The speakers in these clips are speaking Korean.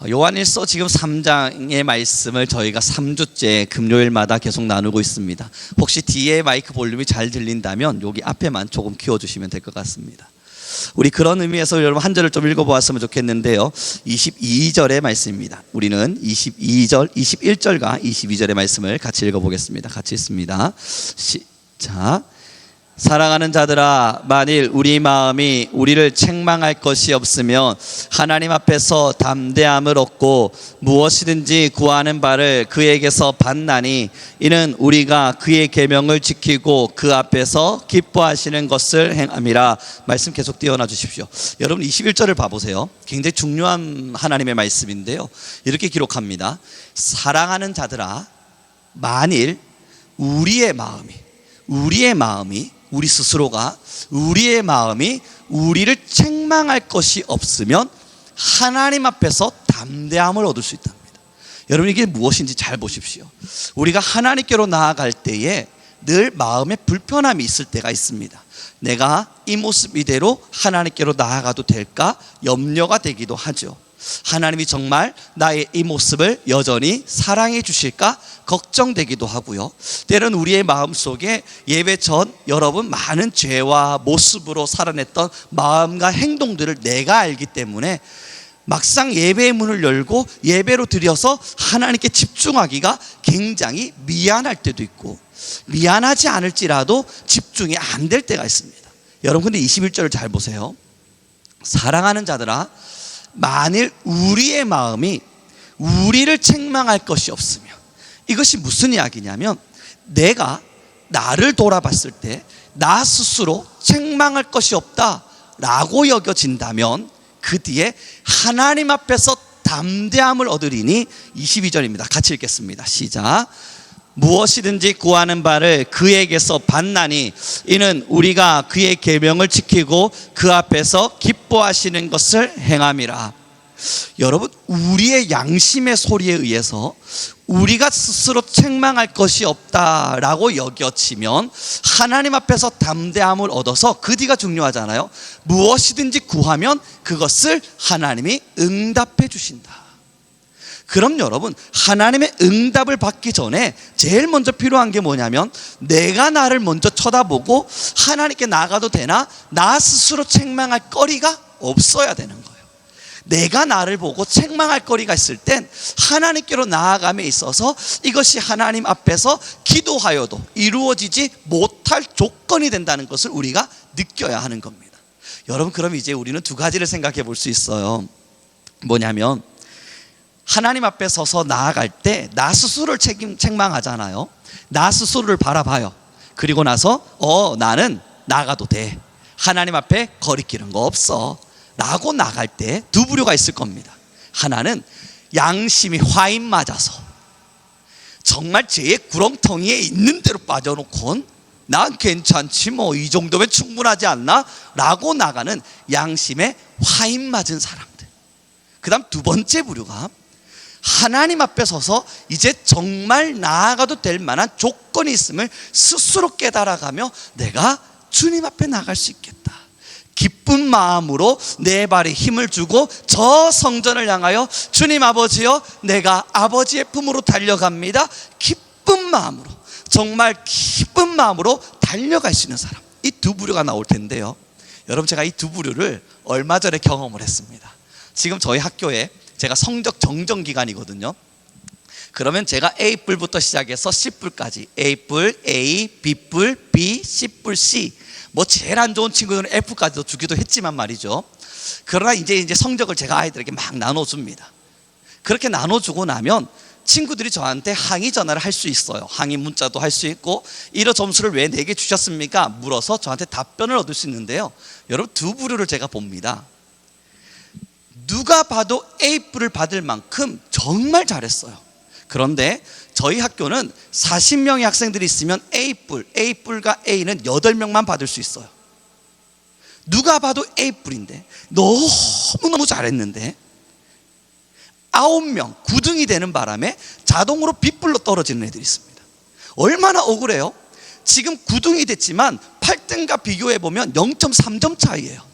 요한일서 지금 3장의 말씀을 저희가 3주째 금요일마다 계속 나누고 있습니다. 혹시 뒤에 마이크 볼륨이 잘 들린다면 여기 앞에만 조금 키워주시면 될 것 같습니다. 우리 그런 의미에서 여러분 한 절을 좀 읽어보았으면 좋겠는데요, 22절의 말씀입니다. 우리는 22절, 21절과 22절의 말씀을 같이 읽어보겠습니다. 같이 읽습니다. 시작. 사랑하는 자들아, 만일 우리 마음이 우리를 책망할 것이 없으면 하나님 앞에서 담대함을 얻고 무엇이든지 구하는 바를 그에게서 받나니 이는 우리가 그의 계명을 지키고 그 앞에서 기뻐하시는 것을 행함이라. 말씀 계속 띄워놔 주십시오. 여러분 21절을 봐보세요. 굉장히 중요한 하나님의 말씀인데요, 이렇게 기록합니다. 사랑하는 자들아, 만일 우리의 마음이 우리 스스로가 우리의 마음이 우리를 책망할 것이 없으면 하나님 앞에서 담대함을 얻을 수 있답니다. 여러분 이게 무엇인지 잘 보십시오. 우리가 하나님께로 나아갈 때에 늘 마음에 불편함이 있을 때가 있습니다. 내가 이 모습 이대로 하나님께로 나아가도 될까 염려가 되기도 하죠. 하나님이 정말 나의 이 모습을 여전히 사랑해 주실까 걱정되기도 하고요. 때론 우리의 마음속에 예배 전 여러분 많은 죄와 모습으로 살아냈던 마음과 행동들을 내가 알기 때문에 막상 예배의 문을 열고 예배로 드려서 하나님께 집중하기가 굉장히 미안할 때도 있고, 미안하지 않을지라도 집중이 안 될 때가 있습니다. 여러분 근데 21절을 잘 보세요. 사랑하는 자들아, 만일 우리의 마음이 우리를 책망할 것이 없으면, 이것이 무슨 이야기냐면 내가 나를 돌아봤을 때 나 스스로 책망할 것이 없다라고 여겨진다면 그 뒤에 하나님 앞에서 담대함을 얻으리니. 22절입니다. 같이 읽겠습니다. 시작. 무엇이든지 구하는 바를 그에게서 받나니 이는 우리가 그의 계명을 지키고 그 앞에서 기뻐하시는 것을 행함이라. 여러분 우리의 양심의 소리에 의해서 우리가 스스로 책망할 것이 없다라고 여겨지면 하나님 앞에서 담대함을 얻어서 그 뒤가 중요하잖아요. 무엇이든지 구하면 그것을 하나님이 응답해 주신다. 그럼 여러분 하나님의 응답을 받기 전에 제일 먼저 필요한 게 뭐냐면 내가 나를 먼저 쳐다보고 하나님께 나가도 되나 나 스스로 책망할 거리가 없어야 되는 거예요. 내가 나를 보고 책망할 거리가 있을 땐 하나님께로 나아감에 있어서 이것이 하나님 앞에서 기도하여도 이루어지지 못할 조건이 된다는 것을 우리가 느껴야 하는 겁니다. 여러분 그럼 이제 우리는 두 가지를 생각해 볼 수 있어요. 뭐냐면 하나님 앞에 서서 나아갈 때 나 스스로를 책망하잖아요. 나 스스로를 바라봐요. 그리고 나서 나는 나가도 돼, 하나님 앞에 거리끼는 거 없어 라고 나갈 때 두 부류가 있을 겁니다. 하나는 양심이 화인 맞아서 정말 죄의 구렁텅이에 있는 대로 빠져놓곤 난 괜찮지 뭐 이 정도면 충분하지 않나 라고 나가는 양심에 화인 맞은 사람들. 그 다음 두 번째 부류가 하나님 앞에 서서 이제 정말 나아가도 될 만한 조건이 있음을 스스로 깨달아가며 내가 주님 앞에 나갈 수 있겠다, 기쁜 마음으로 내 발에 힘을 주고 저 성전을 향하여 주님 아버지여 내가 아버지의 품으로 달려갑니다, 기쁜 마음으로, 정말 기쁜 마음으로 달려갈 수 있는 사람. 이 두 부류가 나올 텐데요, 여러분 제가 이 두 부류를 얼마 전에 경험을 했습니다. 지금 저희 학교에 제가 성적 정정 기간이거든요. 그러면 제가 A뿔부터 시작해서 C뿔까지, A뿔, A, B뿔, B, C뿔, C, 뭐 제일 안 좋은 친구들은 F까지도 주기도 했지만 말이죠. 그러나 이제 성적을 제가 아이들에게 막 나눠줍니다. 그렇게 나눠주고 나면 친구들이 저한테 항의 전화를 할 수 있어요. 항의 문자도 할 수 있고, 이런 점수를 왜 내게 주셨습니까? 물어서 저한테 답변을 얻을 수 있는데요, 여러분 두 부류를 제가 봅니다. 누가 봐도 A뿔을 받을 만큼 정말 잘했어요. 그런데 저희 학교는 40명의 학생들이 있으면 A뿔과 A는 8명만 받을 수 있어요. 누가 봐도 A뿔인데 너무너무 잘했는데 9명 9등이 되는 바람에 자동으로 B뿔로 떨어지는 애들이 있습니다. 얼마나 억울해요. 지금 9등이 됐지만 8등과 비교해보면 0.3점 차이예요.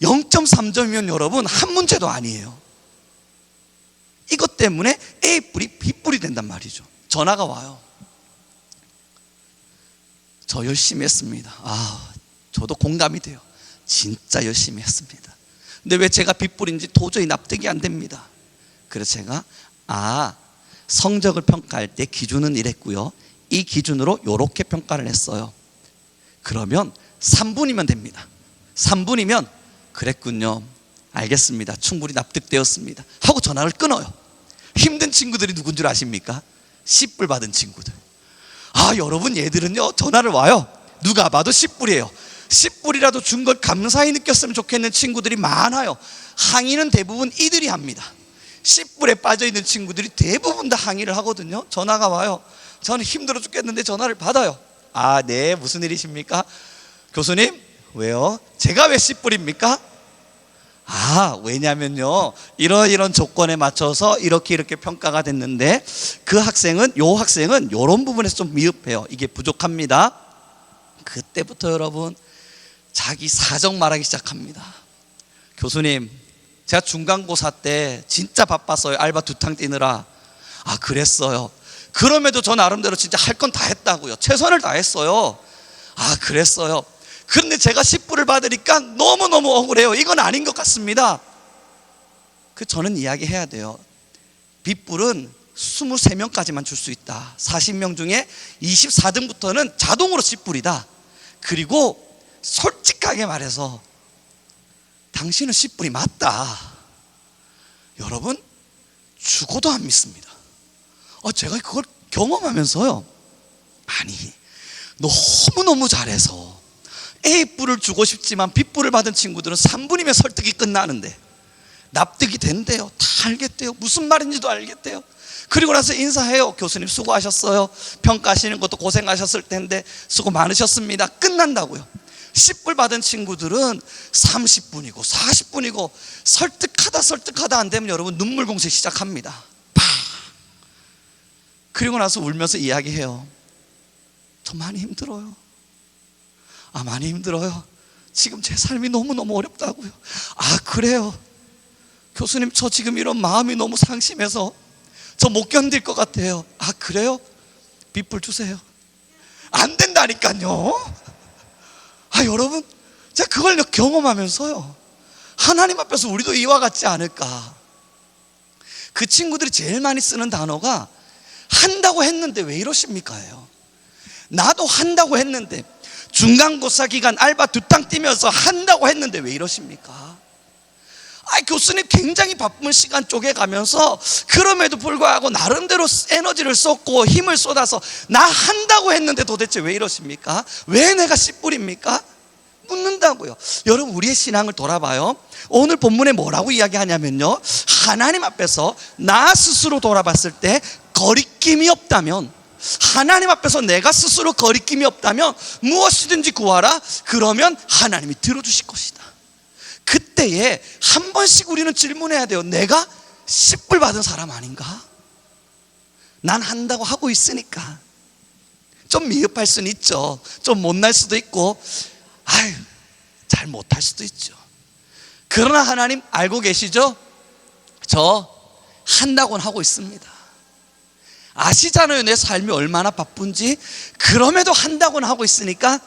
0.3점이면 여러분 한 문제도 아니에요. 때문에 A뿔이 B뿔이 된단 말이죠. 전화가 와요. 저 열심히 했습니다. 저도 공감이 돼요. 진짜 열심히 했습니다. 근데 왜 제가 B뿔인지 도저히 납득이 안 됩니다. 그래서 제가 성적을 평가할 때 기준은 이랬고요, 이 기준으로 이렇게 평가를 했어요. 그러면 3분이면 됩니다. 3분이면 그랬군요, 알겠습니다, 충분히 납득되었습니다 하고 전화를 끊어요. 힘든 친구들이 누군 줄 아십니까? C뿔 받은 친구들. 여러분, 얘들은요 전화를 와요. 누가 봐도 C뿔이에요. C뿔이라도 준 걸 감사히 느꼈으면 좋겠는 친구들이 많아요. 항의는 대부분 이들이 합니다. C뿔에 빠져있는 친구들이 대부분 다 항의를 하거든요. 전화가 와요. 저는 힘들어 죽겠는데 전화를 받아요. 네, 무슨 일이십니까? 교수님, 왜요? 제가 왜 C뿔입니까? 왜냐면요, 이런 조건에 맞춰서 이렇게 평가가 됐는데 요 학생은 이런 부분에서 좀 미흡해요. 이게 부족합니다. 그때부터 여러분 자기 사정 말하기 시작합니다. 교수님, 제가 중간고사 때 진짜 바빴어요. 알바 2탕 뛰느라. 그랬어요. 그럼에도 저 나름대로 진짜 할 건 다 했다고요. 최선을 다했어요. 그랬어요. 그런데 제가 C뿔을 받으니까 너무너무 억울해요. 이건 아닌 것 같습니다. 저는 이야기해야 돼요. B뿔은 23명까지만 줄 수 있다. 40명 중에 24등부터는 자동으로 C뿔이다. 그리고 솔직하게 말해서 당신은 C뿔이 맞다. 여러분, 죽어도 안 믿습니다. 제가 그걸 경험하면서요, 너무너무 잘해서 A뿔을 주고 싶지만 B뿔을 받은 친구들은 3분이면 설득이 끝나는데 납득이 된대요. 다 알겠대요. 무슨 말인지도 알겠대요. 그리고 나서 인사해요. 교수님 수고하셨어요. 평가하시는 것도 고생하셨을 텐데 수고 많으셨습니다. 끝난다고요. C뿔 받은 친구들은 30분이고 40분이고 설득하다 안 되면 여러분 눈물 공세 시작합니다. 그리고 나서 울면서 이야기해요. 저 많이 힘들어요. 많이 힘들어요. 지금 제 삶이 너무너무 어렵다고요. 그래요? 교수님, 저 지금 이런 마음이 너무 상심해서 저 못 견딜 것 같아요. 그래요? B뿔 주세요. 안 된다니까요. 여러분, 제가 그걸 경험하면서요, 하나님 앞에서 우리도 이와 같지 않을까. 그 친구들이 제일 많이 쓰는 단어가 한다고 했는데 왜 이러십니까예요. 나도 한다고 했는데, 중간고사 기간 알바 2탕 뛰면서 한다고 했는데 왜 이러십니까? 교수님 굉장히 바쁜 시간 쪼개가면서 그럼에도 불구하고 나름대로 에너지를 쏟고 힘을 쏟아서 나 한다고 했는데 도대체 왜 이러십니까? 왜 내가 C뿔입니까? 묻는다고요. 여러분, 우리의 신앙을 돌아봐요. 오늘 본문에 뭐라고 이야기하냐면요, 하나님 앞에서 나 스스로 돌아봤을 때 거리낌이 없다면, 하나님 앞에서 내가 스스로 거리낌이 없다면 무엇이든지 구하라. 그러면 하나님이 들어주실 것이다. 그때에 한 번씩 우리는 질문해야 돼요. 내가 C뿔 받은 사람 아닌가? 난 한다고 하고 있으니까. 좀 미흡할 수는 있죠. 좀 못날 수도 있고 잘 못할 수도 있죠. 그러나 하나님 알고 계시죠? 저 한다고는 하고 있습니다. 아시잖아요, 내 삶이 얼마나 바쁜지. 그럼에도 한다고는 하고 있으니까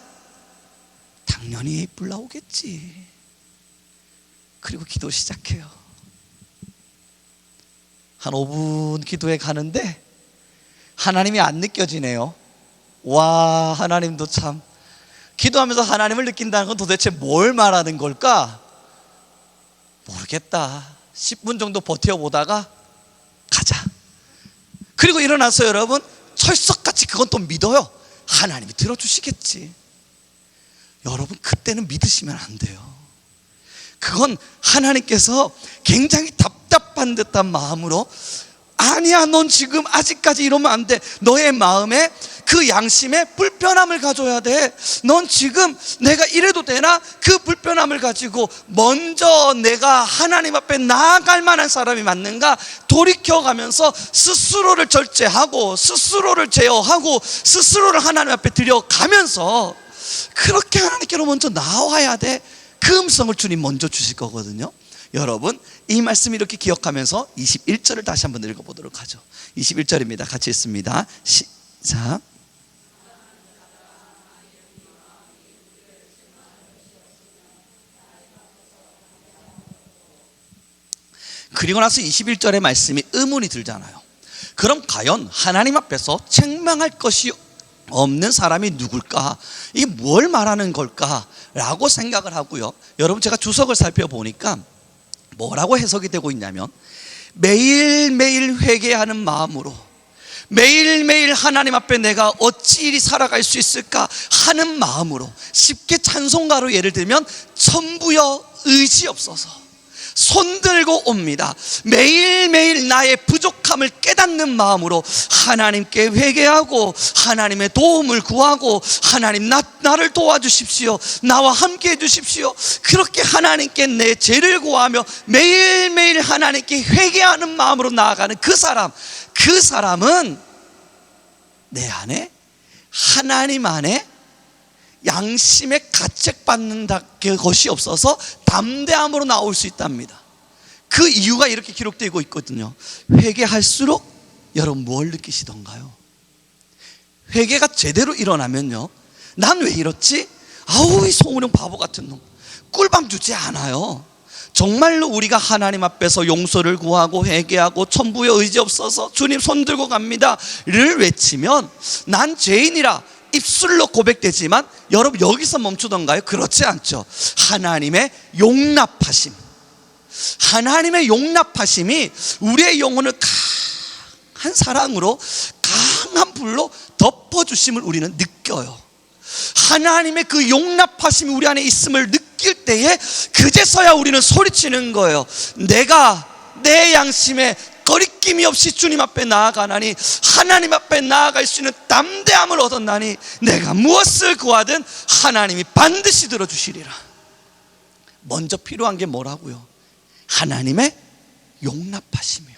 당연히 A뿔 나오겠지. 그리고 기도 시작해요. 한 5분 기도해 가는데 하나님이 안 느껴지네요. 와, 하나님도 참, 기도하면서 하나님을 느낀다는 건 도대체 뭘 말하는 걸까? 모르겠다. 10분 정도 버텨보다가 가자. 그리고 일어나서 여러분 철석같이 그건 또 믿어요. 하나님이 들어주시겠지. 여러분, 그때는 믿으시면 안 돼요. 그건 하나님께서 굉장히 답답한 듯한 마음으로, 아니야, 넌 지금 아직까지 이러면 안 돼. 너의 마음에 그 양심에 불편함을 가져야 돼. 넌 지금 내가 이래도 되나? 그 불편함을 가지고 먼저 내가 하나님 앞에 나아갈 만한 사람이 맞는가 돌이켜가면서 스스로를 절제하고 스스로를 제어하고 스스로를 하나님 앞에 들여가면서 그렇게 하나님께로 먼저 나와야 돼. 그 음성을 주님 먼저 주실 거거든요. 여러분 이 말씀 이렇게 기억하면서 21절을 다시 한번 읽어보도록 하죠. 21절입니다. 같이 읽습니다. 시작. 그리고 나서 21절의 말씀이 의문이 들잖아요. 그럼 과연 하나님 앞에서 책망할 것이 없는 사람이 누굴까? 이게 뭘 말하는 걸까? 라고 생각을 하고요. 여러분 제가 주석을 살펴보니까 뭐라고 해석이 되고 있냐면, 매일매일 회개하는 마음으로 매일매일 하나님 앞에 내가 어찌 이리 살아갈 수 있을까 하는 마음으로, 쉽게 찬송가로 예를 들면 천부여 의지없어서 손들고 옵니다. 매일매일 나의 부족함을 깨닫는 마음으로 하나님께 회개하고 하나님의 도움을 구하고, 하나님 나를 도와주십시오, 나와 함께 해주십시오, 그렇게 하나님께 내 죄를 구하며 매일매일 하나님께 회개하는 마음으로 나아가는 그 사람은 내 안에, 하나님 안에 양심의 가책받는 것이 없어서 담대함으로 나올 수 있답니다. 그 이유가 이렇게 기록되고 있거든요. 회개할수록 여러분 뭘 느끼시던가요? 회개가 제대로 일어나면요, 난 왜 이렇지? 아우 이 송우령 바보 같은 놈, 꿀밤 주지 않아요. 정말로 우리가 하나님 앞에서 용서를 구하고 회개하고 천부의 의지 없어서 주님 손들고 갑니다를 외치면 난 죄인이라 입술로 고백되지만, 여러분 여기서 멈추던가요? 그렇지 않죠. 하나님의 용납하심, 하나님의 용납하심이 우리의 영혼을 강한 사랑으로, 강한 불로 덮어주심을 우리는 느껴요. 하나님의 그 용납하심이 우리 안에 있음을 느낄 때에 그제서야 우리는 소리치는 거예요. 내가 내 양심에 거리낌이 없이 주님 앞에 나아가나니, 하나님 앞에 나아갈 수 있는 담대함을 얻었나니, 내가 무엇을 구하든 하나님이 반드시 들어주시리라. 먼저 필요한 게 뭐라고요? 하나님의 용납하심이요.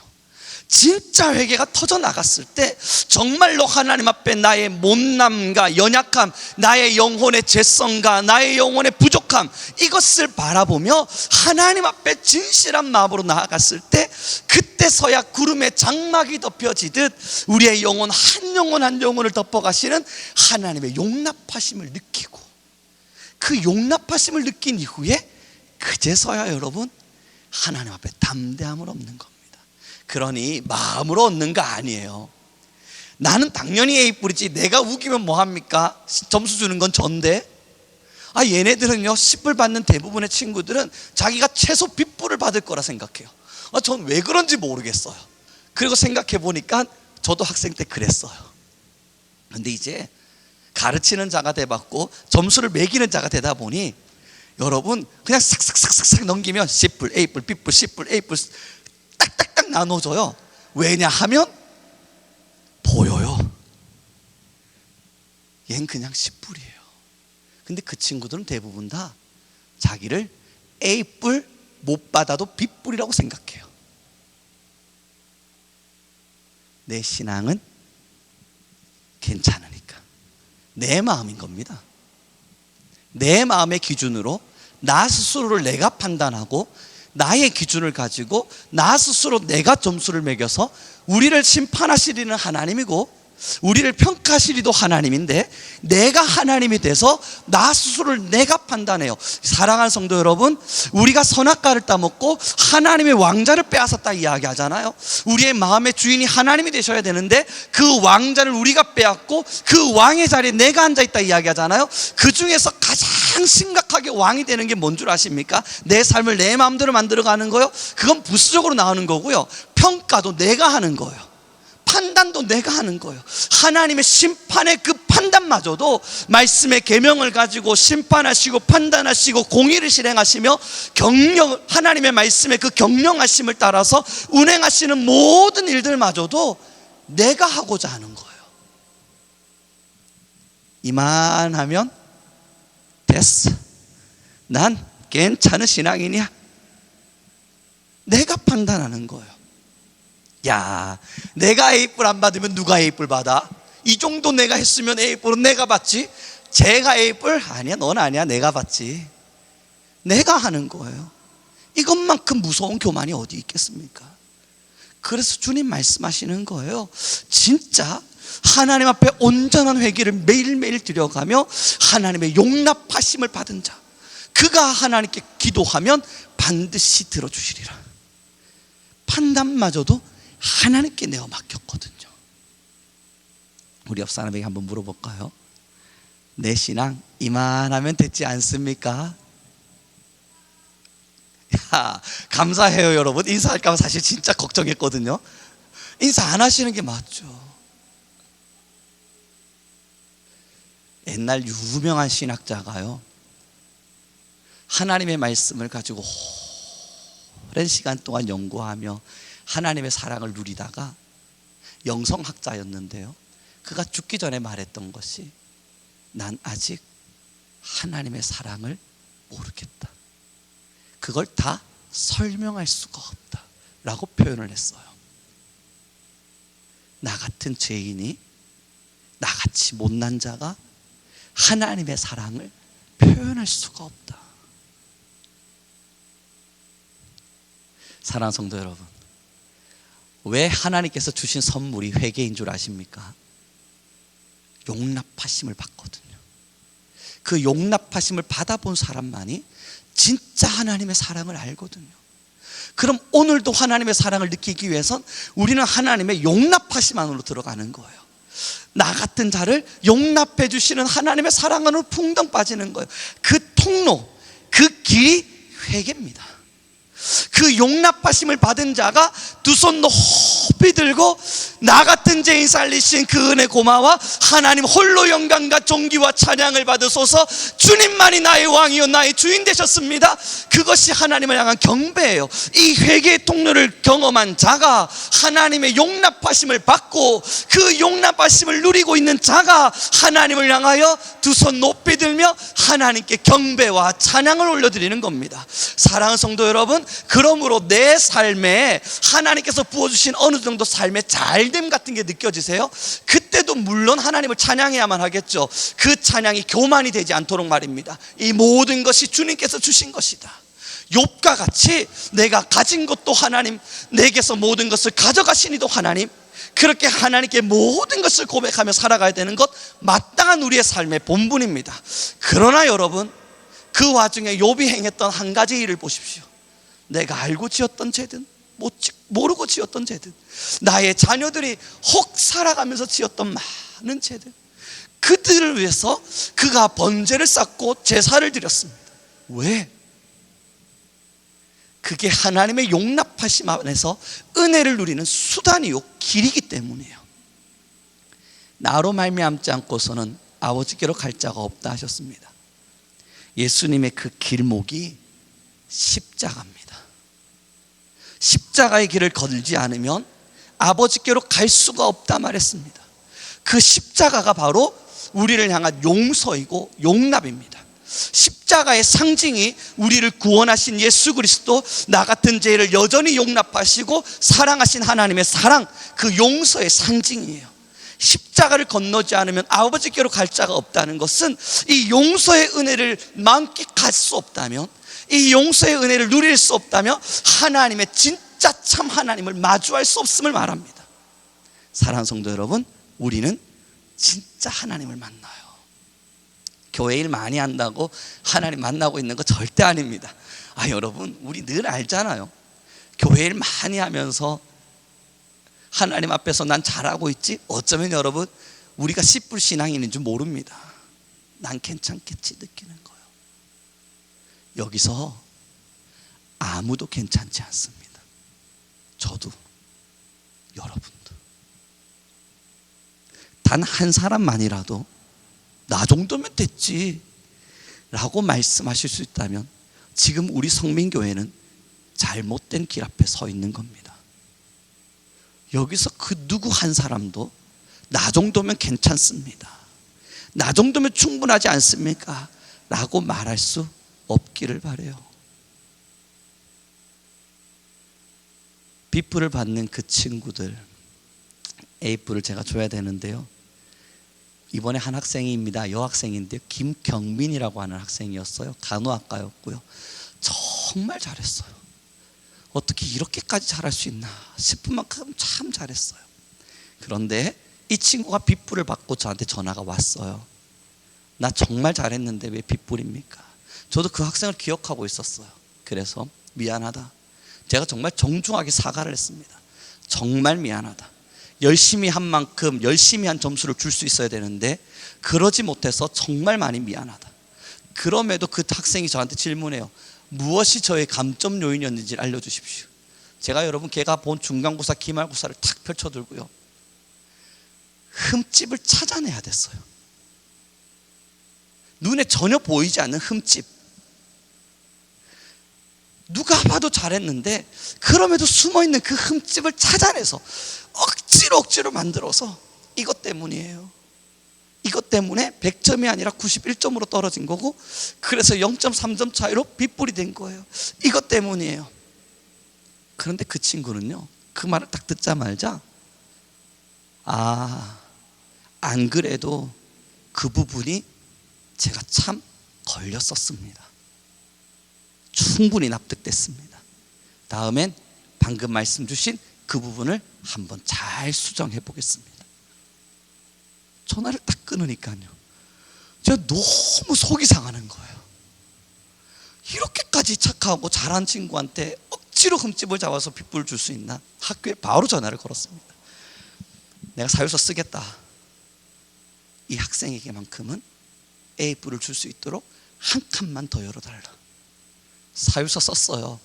진짜 회개가 터져나갔을 때 정말로 하나님 앞에 나의 못남과 연약함, 나의 영혼의 죄성과 나의 영혼의 부족함, 이것을 바라보며 하나님 앞에 진실한 마음으로 나아갔을 때, 그때서야 구름에 장막이 덮여지듯 우리의 영혼 한 영혼을 덮어가시는 하나님의 용납하심을 느끼고, 그 용납하심을 느낀 이후에 그제서야 여러분 하나님 앞에 담대함을 얻는 겁니다. 그러니 마음으로 얻는 거 아니에요. 나는 당연히 A뿔이지, 내가 우기면 뭐합니까? 점수 주는 건 전데. 얘네들은요, 10불 받는 대부분의 친구들은 자기가 최소 B뿔을 받을 거라 생각해요. 전 왜 그런지 모르겠어요. 그리고 생각해 보니까 저도 학생 때 그랬어요. 근데 이제 가르치는 자가 돼봤고 점수를 매기는 자가 되다 보니 여러분 그냥 싹싹싹싹 넘기면 C뿔, A뿔, B뿔, C뿔, A뿔 딱딱딱 나눠줘요. 왜냐하면 보여요. 얜 그냥 C뿔이에요. 근데 그 친구들은 대부분 다 자기를 A뿔 못 받아도 B뿔이라고 생각해요. 내 신앙은 괜찮으니까, 내 마음인 겁니다. 내 마음의 기준으로 나 스스로를 내가 판단하고, 나의 기준을 가지고 나 스스로 내가 점수를 매겨서 우리를 심판하시리는 하나님이고 우리를 평가하시리도 하나님인데, 내가 하나님이 돼서 나 스스로를 내가 판단해요. 사랑하는 성도 여러분, 우리가 선악과를 따먹고 하나님의 왕자를 빼앗았다 이야기하잖아요. 우리의 마음의 주인이 하나님이 되셔야 되는데 그 왕자를 우리가 빼앗고 그 왕의 자리에 내가 앉아있다 이야기하잖아요. 그 중에서 가장 심각하게 왕이 되는 게 뭔 줄 아십니까? 내 삶을 내 마음대로 만들어가는 거요. 그건 부수적으로 나오는 거고요, 평가도 내가 하는 거예요. 판단도 내가 하는 거예요. 하나님의 심판의 그 판단마저도 말씀의 계명을 가지고 심판하시고 판단하시고 공의를 실행하시며 하나님의 말씀의 그 경영하심을 따라서 운행하시는 모든 일들마저도 내가 하고자 하는 거예요. 이만하면 됐어, 난 괜찮은 신앙인이야, 내가 판단하는 거예요. 야, 내가 A뿔 안 받으면 누가 A뿔 받아? 이 정도 내가 했으면 A뿔은 내가 받지. 제가 A뿔? 아니야, 넌 아니야, 내가 받지. 내가 하는 거예요. 이것만큼 무서운 교만이 어디 있겠습니까? 그래서 주님 말씀하시는 거예요. 진짜 하나님 앞에 온전한 회개를 매일매일 드려가며 하나님의 용납하심을 받은 자, 그가 하나님께 기도하면 반드시 들어주시리라. 판단마저도 하나님께 내어 맡겼거든요. 우리 옆 사람에게 한번 물어볼까요? 내 신앙 이만하면 됐지 않습니까? 야, 감사해요 여러분. 인사할까 봐 사실 진짜 걱정했거든요. 인사 안 하시는 게 맞죠. 옛날 유명한 신학자가요, 하나님의 말씀을 가지고 오랜 시간 동안 연구하며 하나님의 사랑을 누리다가 영성학자였는데요, 그가 죽기 전에 말했던 것이 난 아직 하나님의 사랑을 모르겠다. 그걸 다 설명할 수가 없다 라고 표현을 했어요. 나 같은 죄인이, 나같이 못난 자가 하나님의 사랑을 표현할 수가 없다. 사랑하는 성도 여러분, 왜 하나님께서 주신 선물이 회개인 줄 아십니까? 용납하심을 받거든요. 그 용납하심을 받아본 사람만이 진짜 하나님의 사랑을 알거든요. 그럼 오늘도 하나님의 사랑을 느끼기 위해선 우리는 하나님의 용납하심 안으로 들어가는 거예요. 나 같은 자를 용납해 주시는 하나님의 사랑 안으로 풍덩 빠지는 거예요. 그 통로, 그 길이 회개입니다. 그 용납하심을 받은 자가 두 손 높이 들고 나 같은 죄인 살리신 그 은혜 고마워, 하나님 홀로 영광과 존귀와 찬양을 받으소서, 주님만이 나의 왕이요 나의 주인 되셨습니다. 그것이 하나님을 향한 경배예요. 이 회개의 통로를 경험한 자가 하나님의 용납하심을 받고 그 용납하심을 누리고 있는 자가 하나님을 향하여 두 손 높이 들며 하나님께 경배와 찬양을 올려드리는 겁니다. 사랑하는 성도 여러분, 그러므로 내 삶에 하나님께서 부어주신 어느 정도 삶의 잘됨 같은 게 느껴지세요? 그때도 물론 하나님을 찬양해야만 하겠죠. 그 찬양이 교만이 되지 않도록 말입니다. 이 모든 것이 주님께서 주신 것이다. 욥과 같이 내가 가진 것도 하나님, 내게서 모든 것을 가져가시니도 하나님, 그렇게 하나님께 모든 것을 고백하며 살아가야 되는 것, 마땅한 우리의 삶의 본분입니다. 그러나 여러분, 그 와중에 욥이 행했던 한 가지 일을 보십시오. 내가 알고 지었던 죄든 모르고 지었던 죄든, 나의 자녀들이 혹 살아가면서 지었던 많은 죄들, 그들을 위해서 그가 번제를 쌓고 제사를 드렸습니다. 왜? 그게 하나님의 용납하심 안에서 은혜를 누리는 수단이요 길이기 때문이에요. 나로 말미암지 않고서는 아버지께로 갈 자가 없다 하셨습니다. 예수님의 그 길목이 십자가입니다. 십자가의 길을 걸지 않으면 아버지께로 갈 수가 없다 말했습니다. 그 십자가가 바로 우리를 향한 용서이고 용납입니다. 십자가의 상징이 우리를 구원하신 예수 그리스도, 나 같은 죄를 여전히 용납하시고 사랑하신 하나님의 사랑, 그 용서의 상징이에요. 십자가를 건너지 않으면 아버지께로 갈 자가 없다는 것은 이 용서의 은혜를 만끽할 수 없다면, 이 용서의 은혜를 누릴 수 없다면 하나님의 진짜 참 하나님을 마주할 수 없음을 말합니다. 사랑하는 성도 여러분, 우리는 진짜 하나님을 만나요. 교회 일 많이 한다고 하나님 만나고 있는 거 절대 아닙니다. 여러분, 우리 늘 알잖아요. 교회 일 많이 하면서 하나님 앞에서 난 잘하고 있지? 어쩌면 여러분, 우리가 씨뿔 신앙인인 줄 모릅니다. 난 괜찮겠지 느끼는 거예요. 여기서 아무도 괜찮지 않습니다. 저도, 여러분도. 단 한 사람만이라도 나 정도면 됐지 라고 말씀하실 수 있다면 지금 우리 성민교회는 잘못된 길 앞에 서 있는 겁니다. 여기서 그 누구 한 사람도 나 정도면 괜찮습니다, 나 정도면 충분하지 않습니까? 라고 말할 수 없기를 바라요. B뿔을 받는 그 친구들, A뿔을 제가 줘야 되는데요, 이번에 한 학생입니다. 여학생인데요, 김경민이라고 하는 학생이었어요. 간호학과였고요. 정말 잘했어요. 어떻게 이렇게까지 잘할 수 있나 싶은 만큼 참 잘했어요. 그런데 이 친구가 빗불을 받고 저한테 전화가 왔어요. 나 정말 잘했는데 왜 빗불입니까? 저도 그 학생을 기억하고 있었어요. 그래서 미안하다. 제가 정말 정중하게 사과를 했습니다. 정말 미안하다. 열심히 한 만큼 열심히 한 점수를 줄 수 있어야 되는데 그러지 못해서 정말 많이 미안하다. 그럼에도 그 학생이 저한테 질문해요. 무엇이 저의 감점 요인이었는지 알려주십시오. 제가 여러분 걔가 본 중간고사 기말고사를 탁 펼쳐들고요, 흠집을 찾아내야 됐어요. 눈에 전혀 보이지 않는 흠집. 누가 봐도 잘했는데 그럼에도 숨어있는 그 흠집을 찾아내서 억지로 만들어서 이것 때문이에요. 이것 때문에 100점이 아니라 91점으로 떨어진 거고, 그래서 0.3점 차이로 빗불이 된 거예요. 이것 때문이에요. 그런데 그 친구는요, 그 말을 딱 듣자마자 안 그래도 그 부분이 제가 참 걸렸었습니다. 충분히 납득됐습니다. 다음엔 방금 말씀 주신 그 부분을 한번 잘 수정해 보겠습니다. 전화를 딱 끊으니까요, 제가 너무 속이 상하는 거예요. 이렇게까지 착하고 잘한 친구한테 억지로 흠집을 잡아서 빗불 줄 수 있나? 학교에 바로 전화를 걸었습니다. 내가 사유서 쓰겠다. 이 학생에게만큼은 A뿔을 줄 수 있도록 한 칸만 더 열어달라. 사유서 썼어요.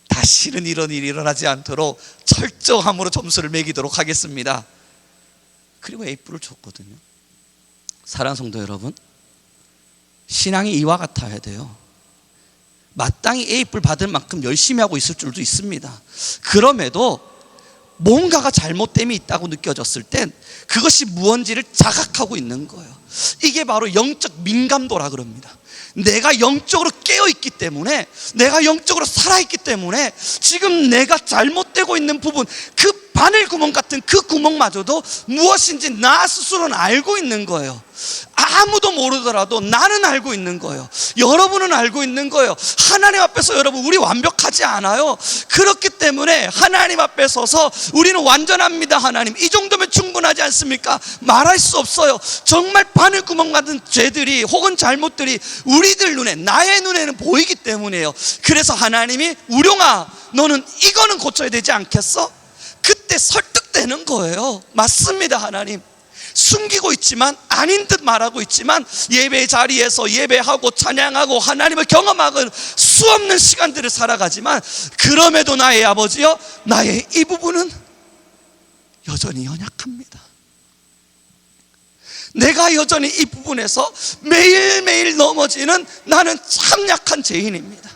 다시는 이런 일이 일어나지 않도록 철저함으로 점수를 매기도록 하겠습니다. 그리고 A뿔을 줬거든요. 사랑하는 성도 여러분, 신앙이 이와 같아야 돼요. 마땅히 A뿔 받을 만큼 열심히 하고 있을 줄도 있습니다. 그럼에도 뭔가가 잘못됨이 있다고 느껴졌을 땐 그것이 무언지를 자각하고 있는 거예요. 이게 바로 영적 민감도라 그럽니다. 내가 영적으로 깨어있기 때문에, 내가 영적으로 살아있기 때문에 지금 내가 잘못되고 있는 부분, 그 바늘구멍 같은 그 구멍마저도 무엇인지 나 스스로는 알고 있는 거예요. 아무도 모르더라도 나는 알고 있는 거예요. 여러분은 알고 있는 거예요. 하나님 앞에서 여러분, 우리 완벽하지 않아요. 그렇기 때문에 하나님 앞에 서서 우리는 완전합니다. 하나님, 이 정도면 충분하지 않습니까? 말할 수 없어요. 정말 바늘구멍 같은 죄들이 혹은 잘못들이 우리들 눈에, 나의 눈에는 보이기 때문이에요. 그래서 하나님이 우룡아, 너는 이거는 고쳐야 되지 않겠어? 그때 설득되는 거예요. 맞습니다. 하나님, 숨기고 있지만, 아닌 듯 말하고 있지만, 예배 자리에서 예배하고 찬양하고 하나님을 경험하고 수없는 시간들을 살아가지만, 그럼에도 나의 아버지여, 나의 이 부분은 여전히 연약합니다. 내가 여전히 이 부분에서 매일매일 넘어지는 나는 참 약한 죄인입니다.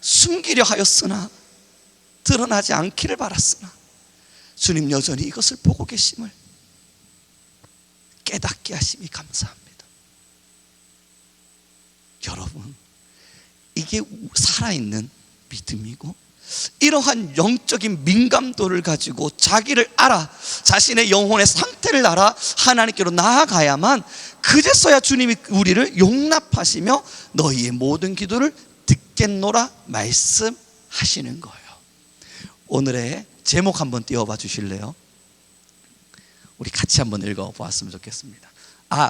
숨기려 하였으나 드러나지 않기를 바랐으나 주님 여전히 이것을 보고 계심을 깨닫게 하심이 감사합니다. 여러분, 이게 살아있는 믿음이고, 이러한 영적인 민감도를 가지고 자기를 알아, 자신의 영혼의 상태를 알아 하나님께로 나아가야만 그제서야 주님이 우리를 용납하시며 너희의 모든 기도를 듣겠노라 말씀하시는 거예요. 오늘의 제목 한번 띄워봐 주실래요? 우리 같이 한번 읽어보았으면 좋겠습니다.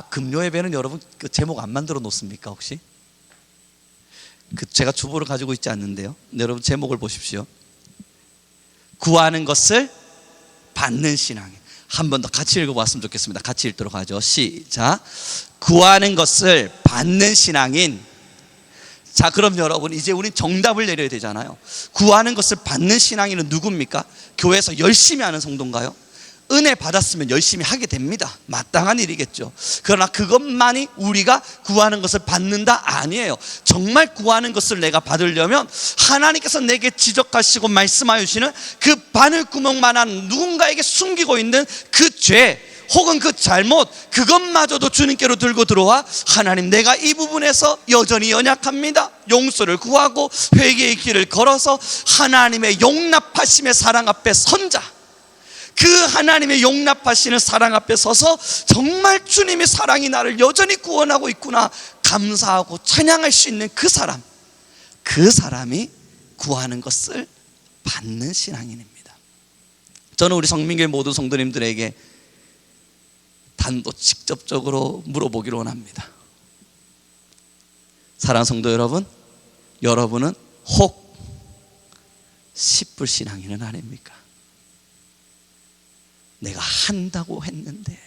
금요 예배는 여러분 그 제목 안 만들어 놓습니까 혹시? 제가 주보를 가지고 있지 않는데요. 여러분 제목을 보십시오. 구하는 것을 받는 신앙. 한 번 더 같이 읽어보았으면 좋겠습니다. 같이 읽도록 하죠. 시작. 구하는 것을 받는 신앙인. 자, 그럼 여러분 이제 우린 정답을 내려야 되잖아요. 구하는 것을 받는 신앙인은 누굽니까? 교회에서 열심히 하는 성도인가요? 은혜 받았으면 열심히 하게 됩니다. 마땅한 일이겠죠. 그러나 그것만이 우리가 구하는 것을 받는다? 아니에요. 정말 구하는 것을 내가 받으려면 하나님께서 내게 지적하시고 말씀하여 주시는 그 바늘구멍만한 누군가에게 숨기고 있는 그 죄 혹은 그 잘못, 그것마저도 주님께로 들고 들어와 하나님, 내가 이 부분에서 여전히 연약합니다. 용서를 구하고 회개의 길을 걸어서 하나님의 용납하심의 사랑 앞에 선자, 그 하나님의 용납하시는 사랑 앞에 서서 정말 주님의 사랑이 나를 여전히 구원하고 있구나 감사하고 찬양할 수 있는 그 사람이 구하는 것을 받는 신앙인입니다. 저는 우리 성민교회 모든 성도님들에게 단도 직접적으로 물어보기를 원합니다. 사랑하는 성도 여러분, 여러분은 혹 10불 신앙인은 아닙니까? 내가 한다고 했는데,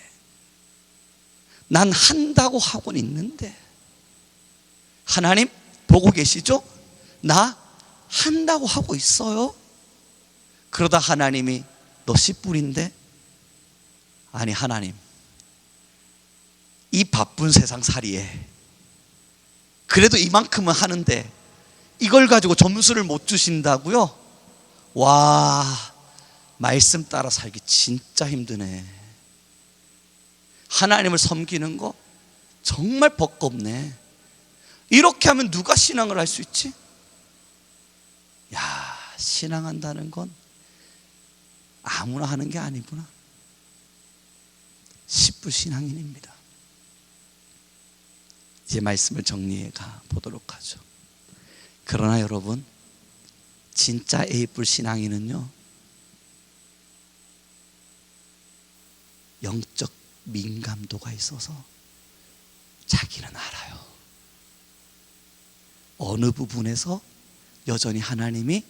난 한다고 하고는 있는데, 하나님 보고 계시죠? 나 한다고 하고 있어요. 그러다 하나님이 너 10불인데? 아니 하나님, 이 바쁜 세상살이에 그래도 이만큼은 하는데 이걸 가지고 점수를 못 주신다고요? 와, 말씀 따라 살기 진짜 힘드네. 하나님을 섬기는 거 정말 버겁네. 이렇게 하면 누가 신앙을 할 수 있지? 야, 신앙한다는 건 아무나 하는 게 아니구나. 10불 신앙인입니다. 이제 말씀을 정리해 가 보도록 하죠. 그러나 여러분, 진짜 A불 신앙인은요, 영적 민감도가 있어서 자기는 알아요. 어느 부분에서 여전히 하나님이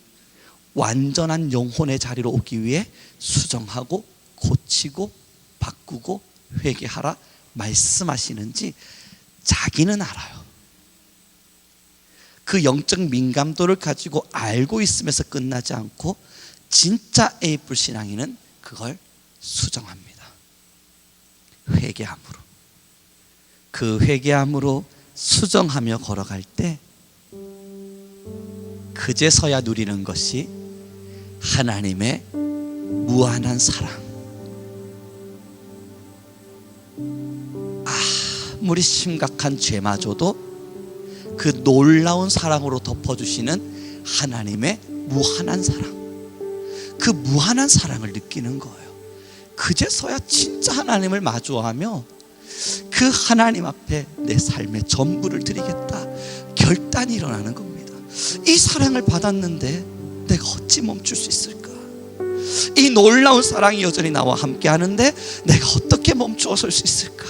완전한 영혼의 자리로 오기 위해 수정하고 고치고 바꾸고 회개하라 말씀하시는지 자기는 알아요. 그 영적 민감도를 가지고 알고 있으면서 끝나지 않고 진짜 A불 신앙인은 그걸 수정합니다. 회개함으로. 그 회개함으로 수정하며 걸어갈 때 그제서야 누리는 것이 하나님의 무한한 사랑. 아무리 심각한 죄마저도 그 놀라운 사랑으로 덮어주시는 하나님의 무한한 사랑, 그 무한한 사랑을 느끼는 거예요. 그제서야 진짜 하나님을 마주하며 그 하나님 앞에 내 삶의 전부를 드리겠다 결단이 일어나는 겁니다. 이 사랑을 받았는데 내가 어찌 멈출 수 있을까? 이 놀라운 사랑이 여전히 나와 함께 하는데 내가 어떻게 멈추어 설 수 있을까?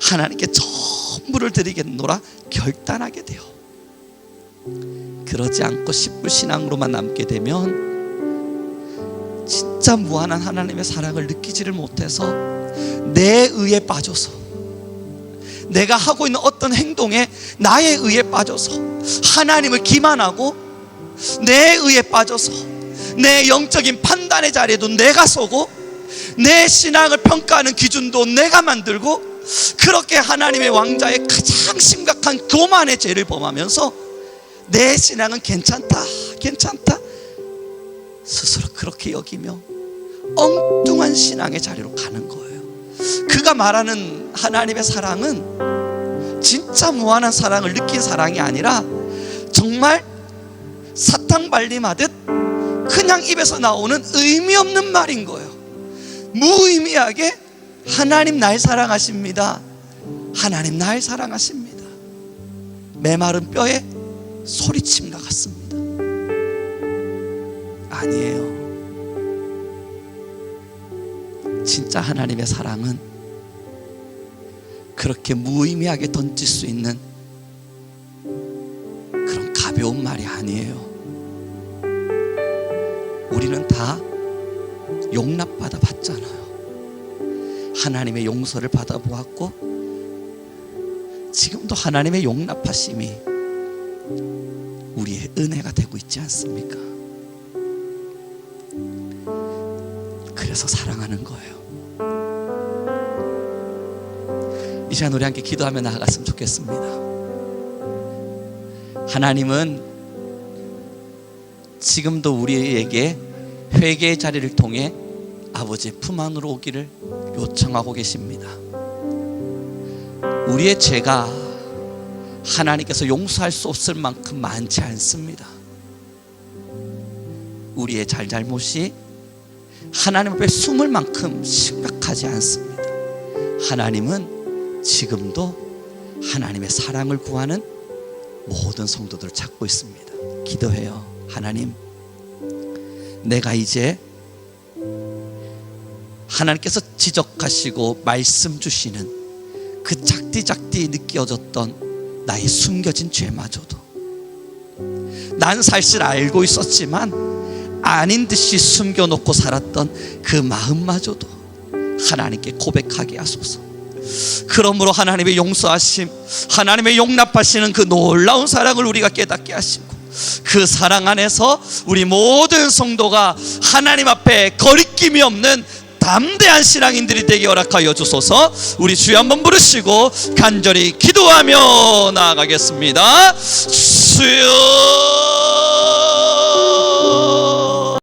하나님께 전부를 드리겠노라 결단하게 돼요. 그러지 않고 10불 신앙으로만 남게 되면 진짜 무한한 하나님의 사랑을 느끼지를 못해서 내 의에 빠져서, 내가 하고 있는 어떤 행동에 나의 의에 빠져서 하나님을 기만하고, 내 의에 빠져서 내 영적인 판단의 자리에도 내가 서고, 내 신앙을 평가하는 기준도 내가 만들고, 그렇게 하나님의 왕자의 가장 심각한 교만의 죄를 범하면서 내 신앙은 괜찮다 스스로 그렇게 여기며 엉뚱한 신앙의 자리로 가는 거예요. 그가 말하는 하나님의 사랑은 진짜 무한한 사랑을 느낀 사랑이 아니라 정말 사탕 발림하듯 그냥 입에서 나오는 의미 없는 말인 거예요. 무의미하게 하나님 날 사랑하십니다, 하나님 날 사랑하십니다, 메마른 뼈에 소리침과 같습니다. 아니에요. 진짜 하나님의 사랑은 그렇게 무의미하게 던질 수 있는 그런 가벼운 말이 아니에요. 우리는 다 용납받아 봤잖아요. 하나님의 용서를 받아보았고 지금도 하나님의 용납하심이 우리의 은혜가 되고 있지 않습니까? 그래서 사랑하는 거예요. 이 시간 우리 함께 기도하며 나아갔으면 좋겠습니다. 하나님은 지금도 우리에게 회개의 자리를 통해 아버지의 품 안으로 오기를 요청하고 계십니다. 우리의 죄가 하나님께서 용서할 수 없을 만큼 많지 않습니다. 우리의 잘잘못이 하나님 앞에 숨을 만큼 심각하지 않습니다. 하나님은 지금도 하나님의 사랑을 구하는 모든 성도들을 찾고 있습니다. 기도해요. 하나님, 내가 이제 하나님께서 지적하시고 말씀 주시는 그 작디작디 느껴졌던 나의 숨겨진 죄마저도, 난 사실 알고 있었지만 아닌 듯이 숨겨놓고 살았던 그 마음마저도 하나님께 고백하게 하소서. 그러므로 하나님의 용서하심, 하나님의 용납하시는 그 놀라운 사랑을 우리가 깨닫게 하시고, 그 사랑 안에서 우리 모든 성도가 하나님 앞에 거리낌이 없는 담대한 신앙인들이 되게 허락하여 주소서. 우리 주여 한번 부르시고 간절히 기도하며 나아가겠습니다. 주여